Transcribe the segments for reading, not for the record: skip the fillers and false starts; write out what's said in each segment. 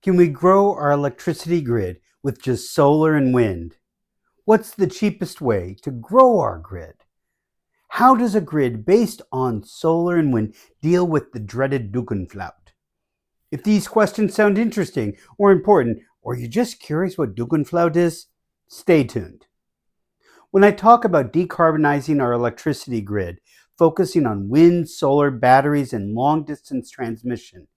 Can we grow our electricity grid with just solar and wind? What's the cheapest way to grow our grid? How does a grid based on solar and wind deal with the dreaded Dunkelflaute? If these questions sound interesting or important, or you're just curious what Dunkelflaute is, stay tuned. When I talk about decarbonizing our electricity grid, focusing on wind, solar, batteries, and long distance transmission,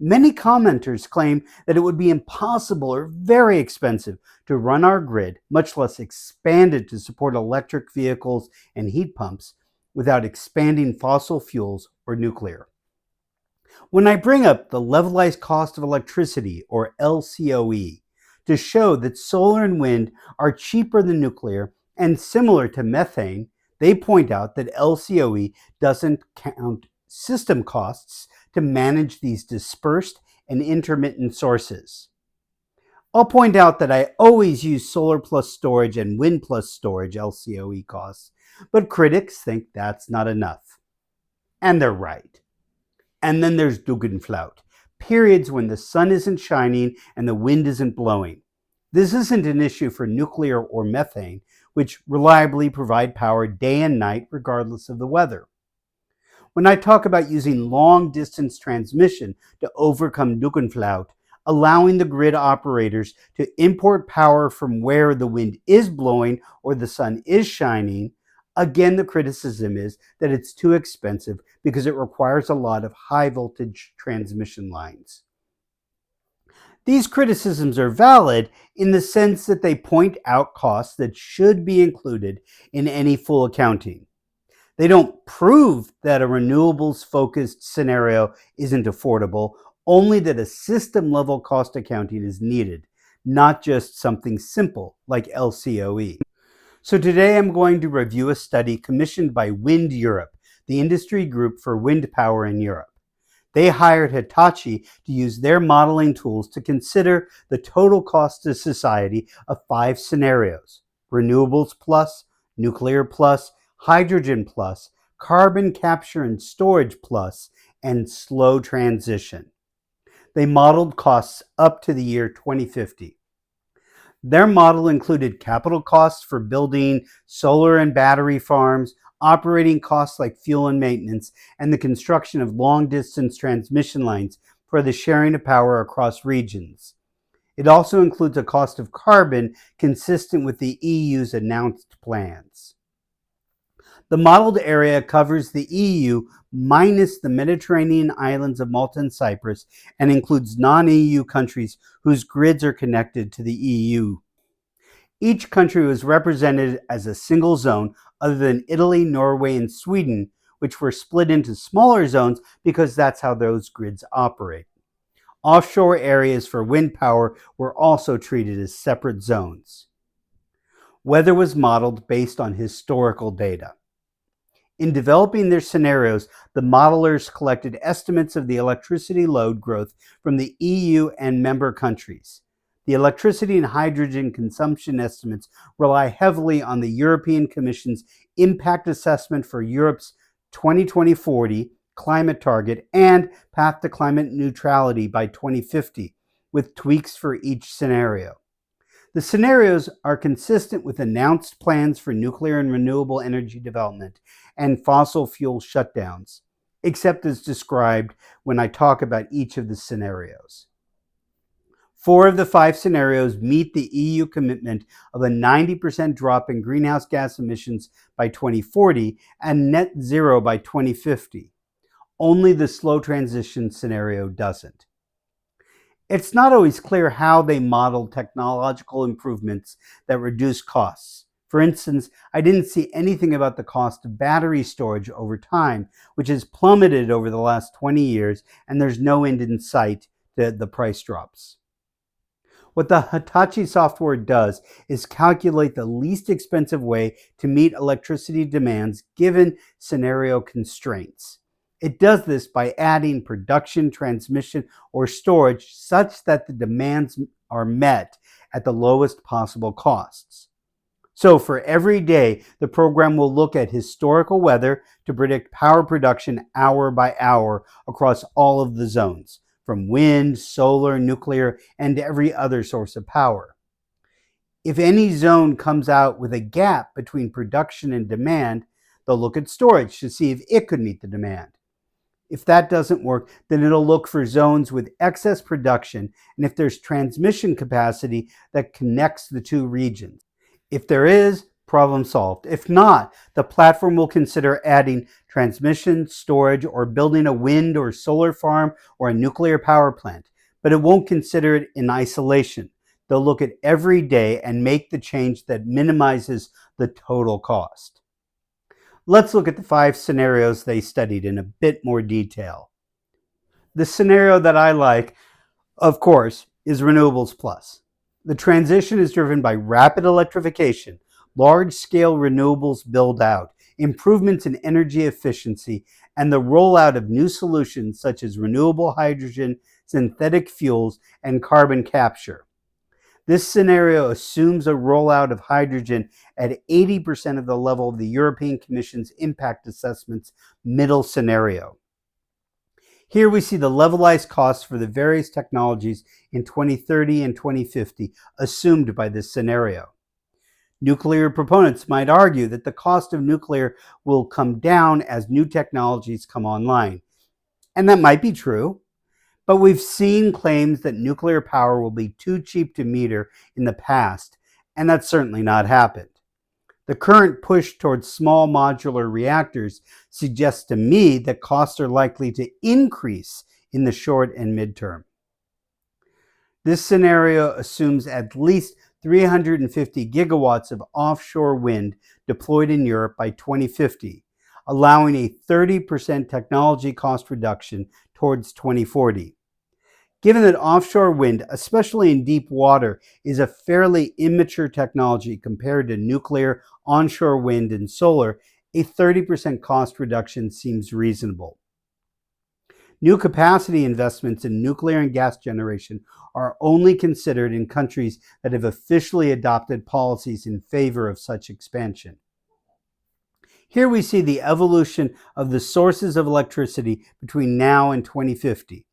many commenters claim that it would be impossible or very expensive to run our grid, much less expand it to support electric vehicles and heat pumps, without expanding fossil fuels or nuclear. When I bring up the levelized cost of electricity, or LCOE, to show that solar and wind are cheaper than nuclear and similar to methane, they point out that LCOE doesn't count system costs to manage these dispersed and intermittent sources. I'll point out that I always use solar plus storage and wind plus storage LCOE costs, but critics think that's not enough. And they're right. And then there's Dunkelflaute, periods when the sun isn't shining and the wind isn't blowing. This isn't an issue for nuclear or methane, which reliably provide power day and night regardless of the weather. When I talk about using long-distance transmission to overcome Dunkelflaute, allowing the grid operators to import power from where the wind is blowing or the sun is shining, again, the criticism is that it's too expensive because it requires a lot of high-voltage transmission lines. These criticisms are valid in the sense that they point out costs that should be included in any full accounting. They don't prove that a renewables-focused scenario isn't affordable, only that a system-level cost accounting is needed, not just something simple like LCOE. So today I'm going to review a study commissioned by Wind Europe, the industry group for wind power in Europe. They hired Hitachi to use their modeling tools to consider the total cost to society of 5 scenarios: renewables plus, nuclear plus, hydrogen plus, carbon capture and storage plus, and slow transition. They modeled costs up to the year 2050. Their model included capital costs for building solar and battery farms, operating costs like fuel and maintenance, and the construction of long-distance transmission lines for the sharing of power across regions. It also includes a cost of carbon consistent with the EU's announced plans. The modeled area covers the EU minus the Mediterranean islands of Malta and Cyprus and includes non-EU countries whose grids are connected to the EU. Each country was represented as a single zone other than Italy, Norway, and Sweden, which were split into smaller zones because that's how those grids operate. Offshore areas for wind power were also treated as separate zones. Weather was modeled based on historical data. In developing their scenarios, the modelers collected estimates of the electricity load growth from the EU and member countries. The electricity and hydrogen consumption estimates rely heavily on the European Commission's impact assessment for Europe's 2040 climate target and path to climate neutrality by 2050, with tweaks for each scenario. The scenarios are consistent with announced plans for nuclear and renewable energy development and fossil fuel shutdowns, except as described when I talk about each of the scenarios. 4 of the 5 scenarios meet the EU commitment of a 90% drop in greenhouse gas emissions by 2040 and net zero by 2050. Only the slow transition scenario doesn't. It's not always clear how they modeled technological improvements that reduce costs. For instance, I didn't see anything about the cost of battery storage over time, which has plummeted over the last 20 years, and there's no end in sight to the price drops. What the Hitachi software does is calculate the least expensive way to meet electricity demands given scenario constraints. It does this by adding production, transmission, or storage such that the demands are met at the lowest possible costs. So for every day, the program will look at historical weather to predict power production hour by hour across all of the zones. from wind, solar, nuclear, and every other source of power. If any zone comes out with a gap between production and demand, they'll look at storage to see if it could meet the demand. If that doesn't work, then it'll look for zones with excess production and if there's transmission capacity that connects the two regions. If there is, problem solved. If not, the platform will consider adding transmission, storage, or building a wind or solar farm or a nuclear power plant, but it won't consider it in isolation. They'll look at every day and make the change that minimizes the total cost. Let's look at the 5 scenarios they studied in a bit more detail. The scenario that I like, of course, is renewables plus. The transition is driven by rapid electrification, large-scale renewables build-out, improvements in energy efficiency, and the rollout of new solutions such as renewable hydrogen, synthetic fuels, and carbon capture. This scenario assumes a rollout of hydrogen at 80% of the level of the European Commission's impact assessment's middle scenario. Here we see the levelized costs for the various technologies in 2030 and 2050 assumed by this scenario. Nuclear proponents might argue that the cost of nuclear will come down as new technologies come online. And that might be true. But we've seen claims that nuclear power will be too cheap to meter in the past, and that's certainly not happened. The current push towards small modular reactors suggests to me that costs are likely to increase in the short and midterm. This scenario assumes at least 350 gigawatts of offshore wind deployed in Europe by 2050, allowing a 30% technology cost reduction towards 2040. Given that offshore wind, especially in deep water, is a fairly immature technology compared to nuclear, onshore wind, and solar, a 30% cost reduction seems reasonable. New capacity investments in nuclear and gas generation are only considered in countries that have officially adopted policies in favor of such expansion. Here we see the evolution of the sources of electricity between now and 2050.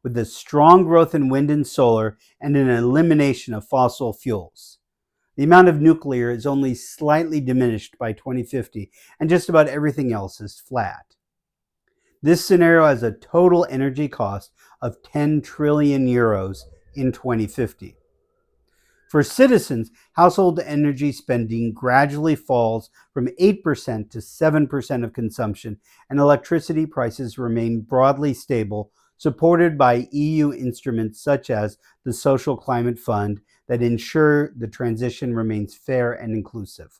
With a strong growth in wind and solar and an elimination of fossil fuels. The amount of nuclear is only slightly diminished by 2050, and just about everything else is flat. This scenario has a total energy cost of 10 trillion euros in 2050. For citizens, household energy spending gradually falls from 8% to 7% of consumption, and electricity prices remain broadly stable, supported by EU instruments such as the Social Climate Fund that ensure the transition remains fair and inclusive.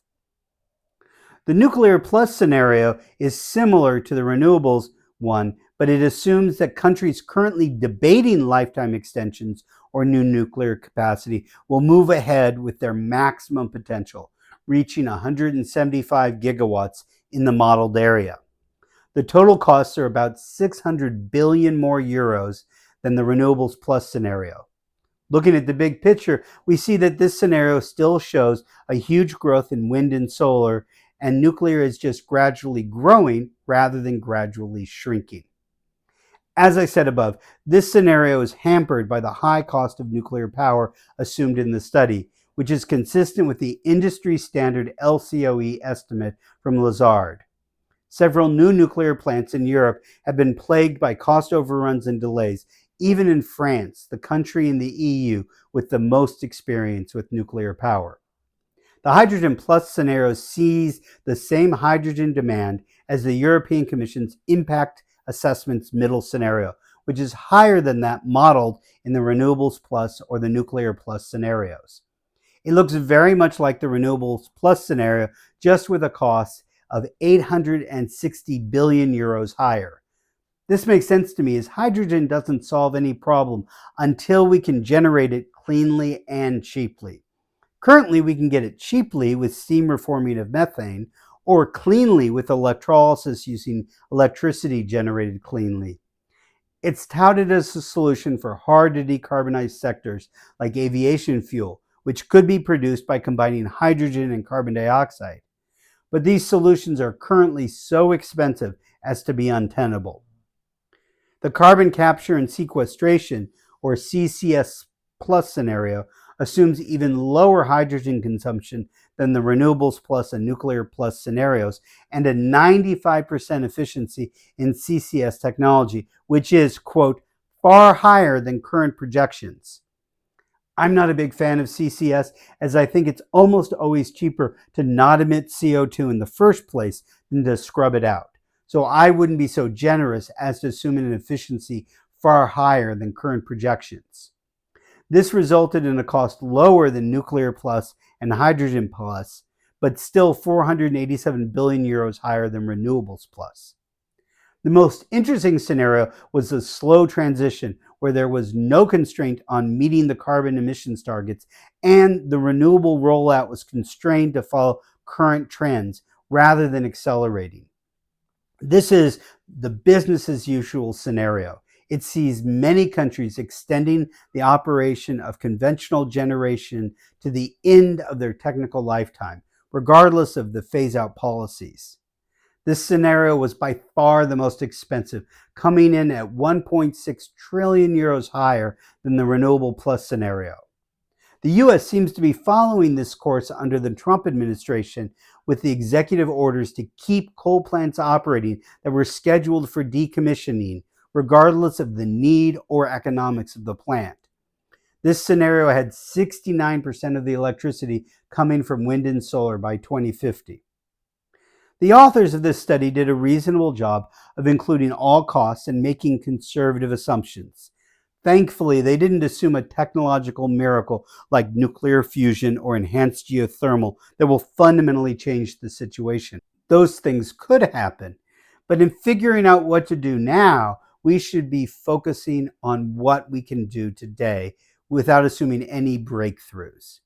The nuclear plus scenario is similar to the renewables one, but it assumes that countries currently debating lifetime extensions or new nuclear capacity will move ahead with their maximum potential, reaching 175 gigawatts in the modeled area. The total costs are about 600 billion more euros than the renewables plus scenario. Looking at the big picture, we see that this scenario still shows a huge growth in wind and solar, and nuclear is just gradually growing rather than gradually shrinking. As I said above, this scenario is hampered by the high cost of nuclear power assumed in the study, which is consistent with the industry standard LCOE estimate from Lazard. Several new nuclear plants in Europe have been plagued by cost overruns and delays, even in France, the country in the EU with the most experience with nuclear power. The hydrogen plus scenario sees the same hydrogen demand as the European Commission's impact assessment's middle scenario, which is higher than that modeled in the renewables plus or the nuclear plus scenarios. It looks very much like the renewables plus scenario, just with a cost of 860 billion euros higher. This makes sense to me as hydrogen doesn't solve any problem until we can generate it cleanly and cheaply. Currently, we can get it cheaply with steam reforming of methane or cleanly with electrolysis using electricity generated cleanly. It's touted as a solution for hard to decarbonize sectors like aviation fuel, which could be produced by combining hydrogen and carbon dioxide. But these solutions are currently so expensive as to be untenable. The carbon capture and sequestration, or CCS plus scenario, assumes even lower hydrogen consumption than the renewables plus and nuclear plus scenarios, and a 95% efficiency in CCS technology, which is, quote, far higher than current projections. I'm not a big fan of CCS, as I think it's almost always cheaper to not emit CO2 in the first place than to scrub it out. So I wouldn't be so generous as to assume an efficiency far higher than current projections. This resulted in a cost lower than nuclear plus and hydrogen plus, but still 487 billion euros higher than renewables plus. The most interesting scenario was the slow transition, where there was no constraint on meeting the carbon emissions targets, and the renewable rollout was constrained to follow current trends rather than accelerating. This is the business as usual scenario. It sees many countries extending the operation of conventional generation to the end of their technical lifetime, regardless of the phase-out policies. This scenario was by far the most expensive, coming in at 1.6 trillion euros higher than the renewable plus scenario. The US seems to be following this course under the Trump administration, with the executive orders to keep coal plants operating that were scheduled for decommissioning, regardless of the need or economics of the plant. This scenario had 69% of the electricity coming from wind and solar by 2050. The authors of this study did a reasonable job of including all costs and making conservative assumptions. Thankfully, they didn't assume a technological miracle like nuclear fusion or enhanced geothermal that will fundamentally change the situation. Those things could happen, but in figuring out what to do now, we should be focusing on what we can do today without assuming any breakthroughs.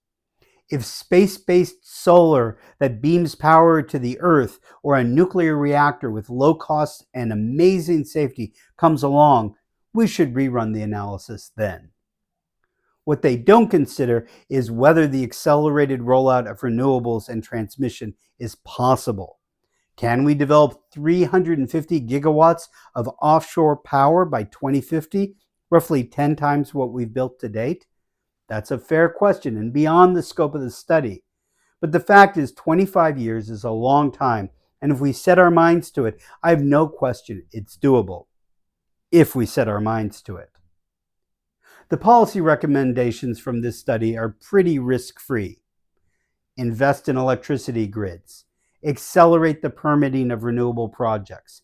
If space-based solar that beams power to the Earth, or a nuclear reactor with low costs and amazing safety comes along, we should rerun the analysis then. What they don't consider is whether the accelerated rollout of renewables and transmission is possible. Can we develop 350 gigawatts of offshore power by 2050, roughly 10 times what we've built to date? That's a fair question and beyond the scope of the study. But the fact is, 25 years is a long time, and if we set our minds to it, I have no question it's doable. If we set our minds to it. The policy recommendations from this study are pretty risk-free. Invest in electricity grids. Accelerate the permitting of renewable projects.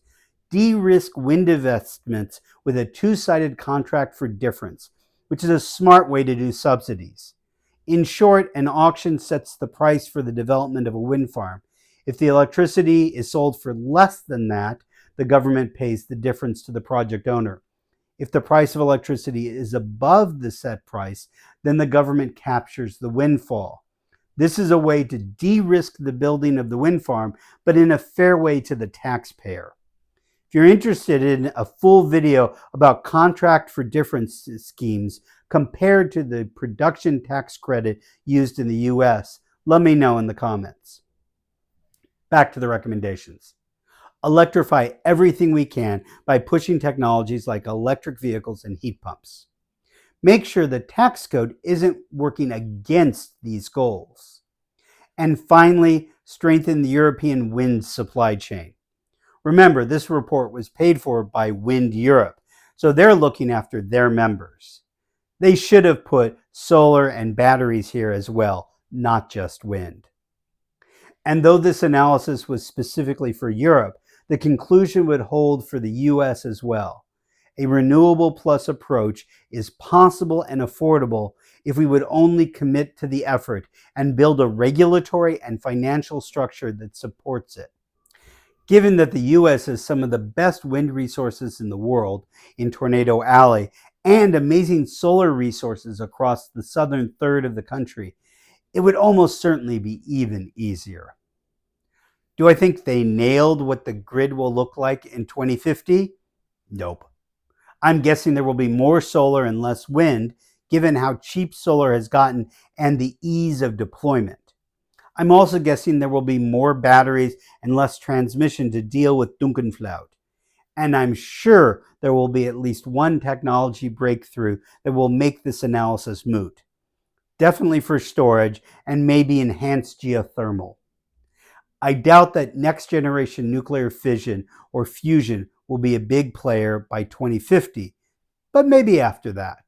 De-risk wind investments with a two-sided contract for difference, which is a smart way to do subsidies. In short, an auction sets the price for the development of a wind farm. If the electricity is sold for less than that, the government pays the difference to the project owner. If the price of electricity is above the set price, then the government captures the windfall. This is a way to de-risk the building of the wind farm, but in a fair way to the taxpayer. If you're interested in a full video about contract for difference schemes compared to the production tax credit used in the US, let me know in the comments. Back to the recommendations. Electrify everything we can by pushing technologies like electric vehicles and heat pumps. Make sure the tax code isn't working against these goals. And finally, strengthen the European wind supply chain. Remember, this report was paid for by Wind Europe, so they're looking after their members. They should have put solar and batteries here as well, not just wind. And though this analysis was specifically for Europe, the conclusion would hold for the US as well. A renewable plus approach is possible and affordable if we would only commit to the effort and build a regulatory and financial structure that supports it. Given that the US has some of the best wind resources in the world in Tornado Alley and amazing solar resources across the southern third of the country, it would almost certainly be even easier. Do I think they nailed what the grid will look like in 2050? Nope. I'm guessing there will be more solar and less wind, given how cheap solar has gotten and the ease of deployment. I'm also guessing there will be more batteries and less transmission to deal with Dunkelflaute. And I'm sure there will be at least one technology breakthrough that will make this analysis moot. Definitely for storage and maybe enhanced geothermal. I doubt that next generation nuclear fission or fusion will be a big player by 2050, but maybe after that.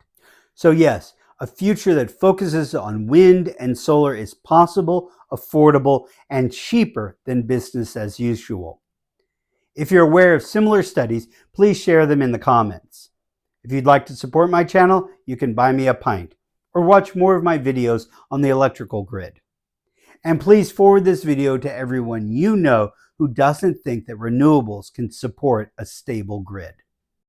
So yes, a future that focuses on wind and solar is possible, affordable, and cheaper than business as usual. If you're aware of similar studies, please share them in the comments. If you'd like to support my channel, you can buy me a pint or watch more of my videos on the electrical grid. And please forward this video to everyone you know who doesn't think that renewables can support a stable grid.